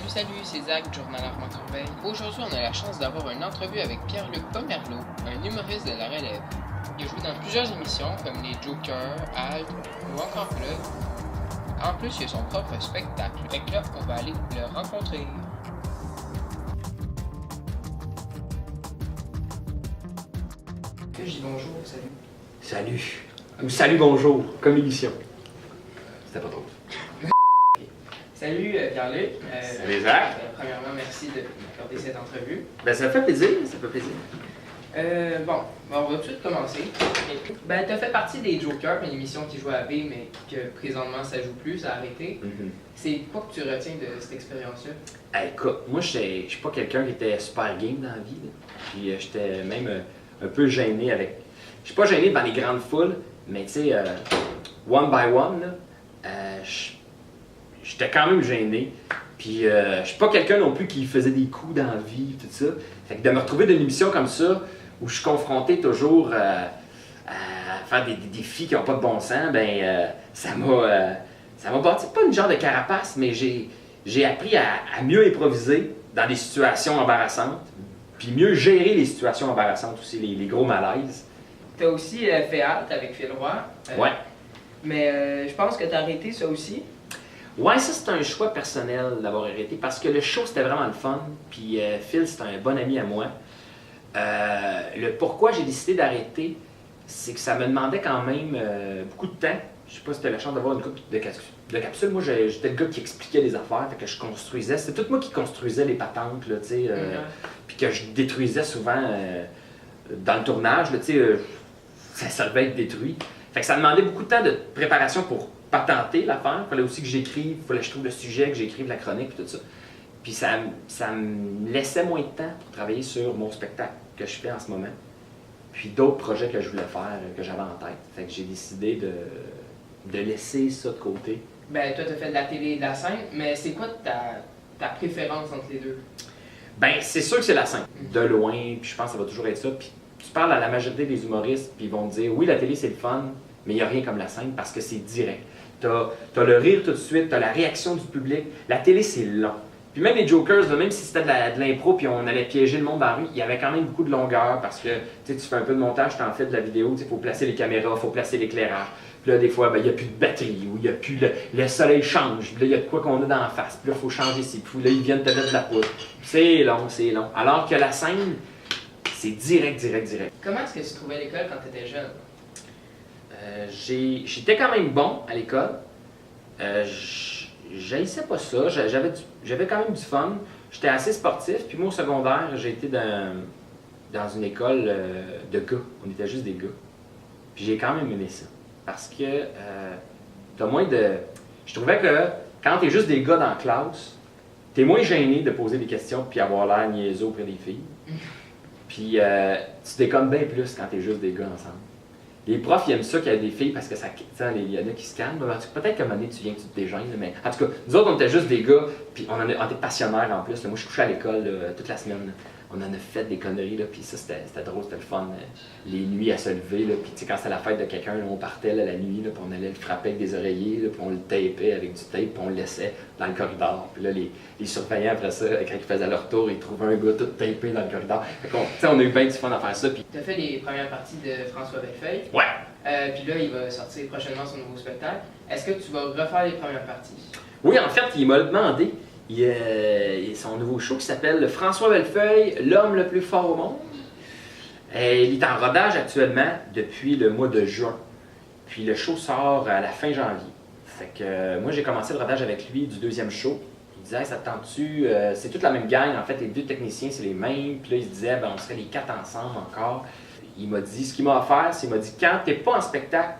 Salut, c'est Zach du Journal Armand Corbeil. Aujourd'hui, on a la chance d'avoir une entrevue avec Pierre-Luc Pomerleau, un humoriste de la relève. Il a joué dans plusieurs émissions comme les Jokers, Alt ou encore Plug. En plus, il a son propre spectacle. Fait que là, on va aller le rencontrer. Je dis bonjour, salut. Salut. Ou salut, bonjour, comme émission. C'était pas drôle. Salut Pierre-Luc. Salut Zach. Premièrement, merci de m'accorder cette entrevue. Ben ça fait plaisir, ça fait plaisir. Bon, on va tout de suite commencer. Ben, tu as fait partie des Jokers, une émission qui jouait à B, mais que présentement ça joue plus, ça a arrêté. C'est quoi que tu retiens de cette expérience-là? Écoute, moi je suis pas quelqu'un qui était super game dans la vie. Là. Puis j'étais même un peu gêné avec. Je suis pas gêné devant les grandes foules, mais tu sais, one by one, là, j'étais quand même gêné. Puis je suis pas quelqu'un non plus qui faisait des coups dans la vie, tout ça. Fait que de me retrouver dans une émission comme ça, où je suis confronté toujours à faire des défis qui n'ont pas de bon sens, ben ça m'a bâti pas une genre de carapace, mais j'ai appris à mieux improviser dans des situations embarrassantes, puis mieux gérer les situations embarrassantes aussi, les gros malaises. Tu as aussi fait Alt avec Phil Roy. Ouais. Mais je pense que tu as arrêté ça aussi. Ouais, ça c'est un choix personnel d'avoir arrêté parce que le show c'était vraiment le fun. Puis Phil c'est un bon ami à moi. Le pourquoi j'ai décidé d'arrêter, c'est que ça me demandait quand même beaucoup de temps. Je sais pas si tu as la chance d'avoir une couple de capsules. Moi j'étais le gars qui expliquait les affaires, fait que je construisais. C'était tout moi qui construisais les patentes, là, tu sais. Puis que je détruisais souvent dans le tournage, là, tu sais. Ça devait être détruit. Fait que ça demandait beaucoup de temps de préparation pour patenter l'affaire. Il fallait aussi que j'écrive, il fallait que je trouve le sujet, que j'écrive la chronique et tout ça. Puis ça me laissait moins de temps pour travailler sur mon spectacle que je fais en ce moment. Puis d'autres projets que je voulais faire, que j'avais en tête. Fait que j'ai décidé de laisser ça de côté. Ben toi, tu as fait de la télé et de la scène, mais c'est quoi ta préférence entre les deux? Ben c'est sûr que c'est la scène. De loin, puis je pense que ça va toujours être ça. Puis tu parles à la majorité des humoristes, puis ils vont te dire oui, la télé c'est le fun, mais il n'y a rien comme la scène parce que c'est direct. T'as le rire tout de suite, t'as la réaction du public. La télé c'est long. Puis même les Jokers, même si c'était de l'impro puis on allait piéger le monde dans la rue, il y avait quand même beaucoup de longueur parce que tu fais un peu de montage, tu en fais de la vidéo, il faut placer les caméras, il faut placer l'éclairage. Puis là, des fois, il n'y a plus de batterie, ou il n'y a plus le soleil change, puis là, il y a de quoi qu'on a dans la face, puis là, il faut changer ci, puis là, ils viennent te mettre de la poudre. C'est long, c'est long. Alors que la scène, c'est direct. Comment est-ce que tu trouvais l'école quand tu étais jeune? J'étais quand même bon à l'école. J'haïssais pas ça. J'avais quand même du fun. J'étais assez sportif. Puis moi, au secondaire, j'ai été dans une école de gars. On était juste des gars. Puis j'ai quand même aimé ça. Parce que t'as moins de... Je trouvais que quand t'es juste des gars dans la classe, t'es moins gêné de poser des questions puis avoir l'air niaiseux auprès des filles. Puis tu déconnes bien plus quand t'es juste des gars ensemble. Les profs, ils aiment ça qu'il y a des filles parce que ça, il y en a qui se calment. Peut-être qu'à un moment donné, tu viens que tu te dégênes, mais en tout cas, nous autres, on était juste des gars, puis on était passionnaires en plus. Là. Moi, je couchais à l'école toute la semaine. Là. On en a fait des conneries, là, puis ça, c'était drôle, c'était le fun. Les nuits à se lever, là, puis quand c'était la fête de quelqu'un, on partait là, la nuit, là, puis on allait le frapper avec des oreillers, là, puis on le tapait avec du tape, puis on le laissait dans le corridor. Puis là, les surveillants, après ça, quand ils faisaient leur tour, ils trouvaient un gars tout tapé dans le corridor. On a eu bien du fun à faire ça. Tu as fait les premières parties de François Bellefeuille. Ouais! Puis là, il va sortir prochainement son nouveau spectacle. Est-ce que tu vas refaire les premières parties? Oui, en fait, il m'a demandé. Il y a son nouveau show qui s'appelle François Bellefeuille, l'homme le plus fort au monde. Il est en rodage actuellement depuis le mois de juin. Puis le show sort à la fin janvier. Fait que moi, j'ai commencé le rodage avec lui du deuxième show. Il disait hey, ça te tente-tu? C'est toute la même gang, en fait, les deux techniciens, c'est les mêmes. Puis là, il se disait on serait les 4 ensemble encore. Il m'a dit, ce qu'il m'a offert, c'est qu'il m'a dit quand t'es pas en spectacle,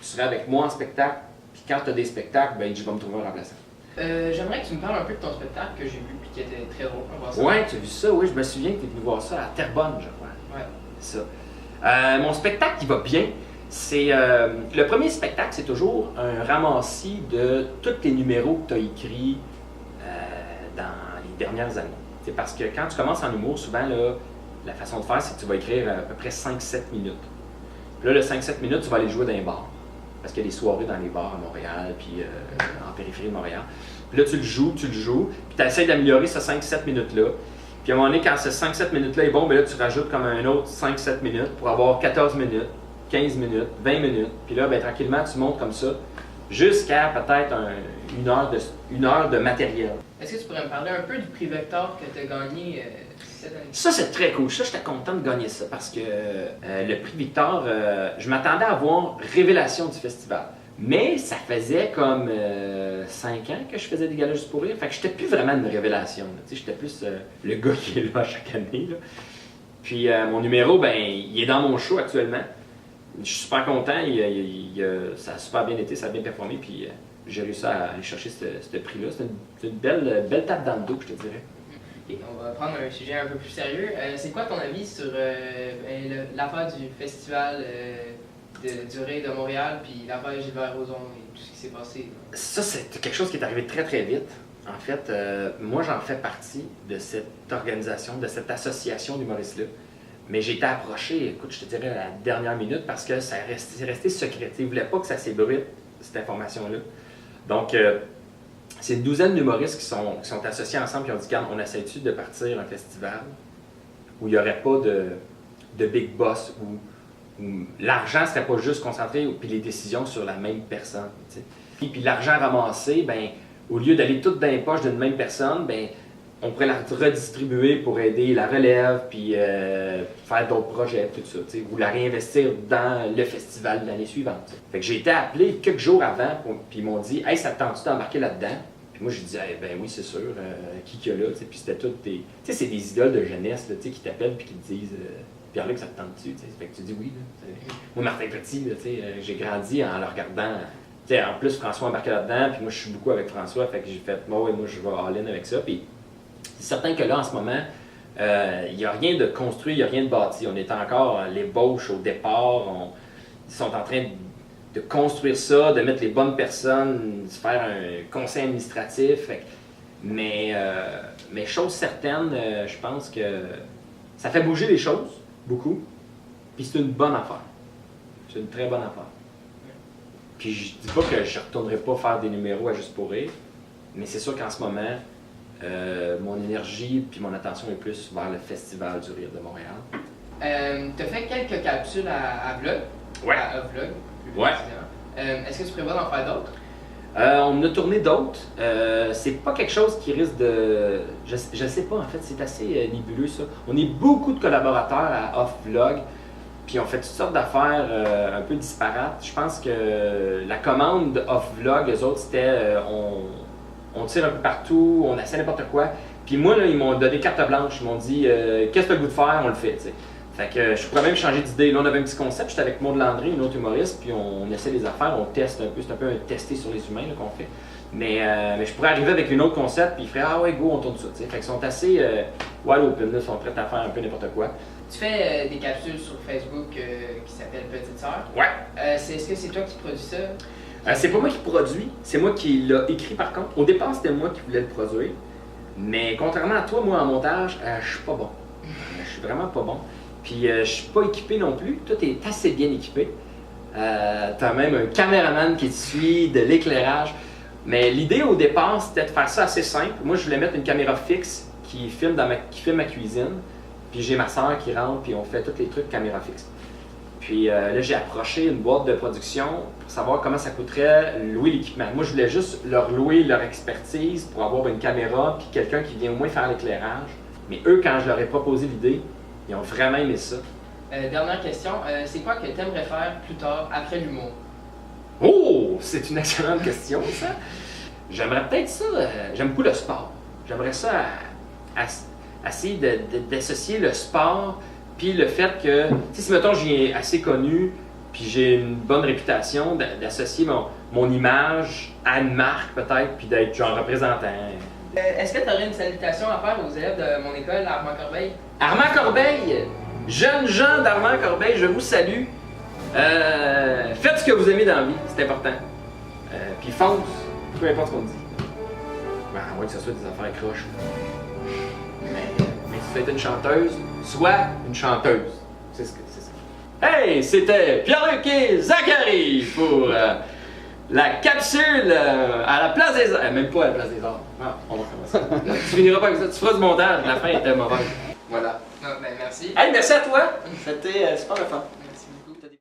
tu serais avec moi en spectacle. Puis quand tu as des spectacles, ben, je vais me trouver un remplaçant. J'aimerais que tu me parles un peu de ton spectacle que j'ai vu et qui était très drôle. Ouais, tu as vu ça, oui, je me souviens que tu es venu voir ça à Terrebonne, je crois. Ouais. Ça. Mon spectacle, il va bien. C'est le premier spectacle, c'est toujours un ramassis de tous les numéros que tu as écrits dans les dernières années. C'est parce que quand tu commences en humour, souvent, là, la façon de faire, c'est que tu vas écrire à peu près 5-7 minutes. Puis là, le 5-7 minutes, tu vas aller jouer dans les bars. parce qu'il y a des soirées dans les bars à Montréal, puis en périphérie de Montréal. Puis là, tu le joues, puis tu essaies d'améliorer ces 5-7 minutes-là. Puis à un moment donné, quand ces 5-7 minutes-là est bon, ben là, tu rajoutes comme un autre 5-7 minutes pour avoir 14 minutes, 15 minutes, 20 minutes. Puis là, ben, tranquillement, tu montes comme ça jusqu'à peut-être une heure de matériel. Est-ce que tu pourrais me parler un peu du prix Vector que tu as gagné cette année? Ça, c'est très cool. Ça, j'étais content de gagner ça parce que le prix Victor, je m'attendais à avoir révélation du festival. Mais ça faisait comme 5 ans que je faisais des galas juste pour rire. Fait que j'étais plus vraiment une révélation. J'étais plus le gars qui est là chaque année. Là. Puis mon numéro, ben, il est dans mon show actuellement. Je suis super content. Ça a super bien été, ça a bien performé. Puis j'ai réussi à aller chercher ce prix-là. C'est une belle tape dans le dos, je te dirais. Et on va prendre un sujet un peu plus sérieux. C'est quoi ton avis sur l'affaire du festival de durée de Montréal, puis l'affaire Gilbert Rozon et tout ce qui s'est passé? Ça, c'est quelque chose qui est arrivé très très vite. En fait, moi j'en fais partie de cette organisation, de cette association d'humoristes-là. Mais j'ai été approché, écoute, je te dirais à la dernière minute parce que c'est resté secret. Ils ne voulaient pas que ça s'ébruite, cette information-là. Donc, c'est une douzaine d'humoristes qui sont associés ensemble et ont dit, quand on essaie-tu de partir un festival où il n'y aurait pas de big boss, où l'argent ne serait pas juste concentré, puis les décisions sur la même personne. T'sais. Puis l'argent ramassé, ben, au lieu d'aller tout dans les poches d'une même personne, ben, on pourrait la redistribuer pour aider la relève, puis faire d'autres projets, tout ça, t'sais, ou la réinvestir dans le festival de l'année suivante. T'sais. Fait que j'ai été appelé quelques jours avant, puis ils m'ont dit « Hey, ça te tente-tu d'embarquer là-dedans? » Puis moi, j'ai dit hey, « Ben oui, c'est sûr, qui qu'il y a là? » Puis c'était toutes des... Tu sais, c'est des idoles de jeunesse, là, qui t'appellent puis qui te disent Pierre-Luc, ça te tente-tu? Fait que tu dis oui. Là, moi, Martin Petit, j'ai grandi en le regardant. T'sais, en plus, François embarqué là-dedans, puis moi, je suis beaucoup avec François, fait que j'ai fait moi, je vais all-in avec ça. Puis c'est certain que là, en ce moment, il n'y a rien de construit, il n'y a rien de bâti. On est encore l'ébauche au départ. Ils sont en train de construire ça, de mettre les bonnes personnes, de faire un conseil administratif. Mais chose certaine, je pense que ça fait bouger les choses, beaucoup. Puis c'est une bonne affaire. C'est une très bonne affaire. Puis je dis pas que je ne retournerai pas faire des numéros à Juste pour rire, mais c'est sûr qu'en ce moment, mon énergie puis mon attention est plus vers le Festival du rire de Montréal. Tu as fait quelques capsules à Vlog. Ouais. À Vlog, plus ouais. précisément. Est-ce que tu prévois d'en faire d'autres? On en a tourné d'autres. C'est pas quelque chose qui risque de... Je sais pas, en fait, c'est assez nébuleux ça. On est beaucoup de collaborateurs à Off-Vlog, puis on fait toutes sortes d'affaires un peu disparates. Je pense que la commande de Off-Vlog, eux autres, c'était on tire un peu partout, on essaie n'importe quoi. Puis moi, là, ils m'ont donné carte blanche. Ils m'ont dit qu'est-ce que tu as le goût de faire, on le fait. T'sais. Fait que je pourrais même changer d'idée. Là, on avait un petit concept. J'étais avec Maud Landry, une autre humoriste, puis on essaie les affaires, on teste un peu. C'est un peu un tester sur les humains là, qu'on fait. Mais je pourrais arriver avec une autre concept, puis ils feraient ah ouais, go, on tourne ça. T'sais. Fait qu'ils sont assez wide open, là, ils sont prêts à faire un peu n'importe quoi. Tu fais des capsules sur Facebook qui s'appellent Petite Sœur. Ouais. Est-ce que c'est toi qui produis ça? C'est pas moi qui produis, c'est moi qui l'ai écrit par contre. Au départ, c'était moi qui voulais le produire. Mais contrairement à toi, moi en montage, je suis pas bon. Je suis vraiment pas bon. Puis je suis pas équipé non plus. Toi, t'es assez bien équipé. T'as même un caméraman qui te suit, de l'éclairage. Mais l'idée au départ, c'était de faire ça assez simple. Moi, je voulais mettre une caméra fixe qui filme ma cuisine. Puis j'ai ma soeur qui rentre, puis on fait tous les trucs caméra fixe. Puis là, j'ai approché une boîte de production pour savoir comment ça coûterait louer l'équipement. Moi, je voulais juste leur louer leur expertise pour avoir une caméra puis quelqu'un qui vient au moins faire l'éclairage. Mais eux, quand je leur ai proposé l'idée, ils ont vraiment aimé ça. Dernière question, c'est quoi que tu aimerais faire plus tard, après l'humour? Oh! C'est une excellente question, ça! J'aimerais peut-être ça, j'aime beaucoup le sport. J'aimerais ça essayer d'associer le sport puis le fait que, si mettons j'ai assez connu, puis j'ai une bonne réputation, d'associer mon image à une marque peut-être, puis d'être genre représentant. Est-ce que tu aurais une salutation à faire aux élèves de mon école, Armand Corbeil? Armand Corbeil! Jeunes gens d'Armand Corbeil, je vous salue. Faites ce que vous aimez dans la vie, c'est important. Puis fonce, peu importe ce qu'on dit. Ben, à moins que ce soit des affaires croches. Mais si tu veux être une chanteuse, sois une chanteuse. C'est ça. Hey, c'était Pierre-Luc et Zachary pour la capsule à la place des arts. Même pas à la place des arts. Non, on va commencer. Tu finiras pas avec ça, tu feras du montage, la fin était mauvaise. Voilà. Ah, ben merci. Hey, merci à toi. C'était super le fun.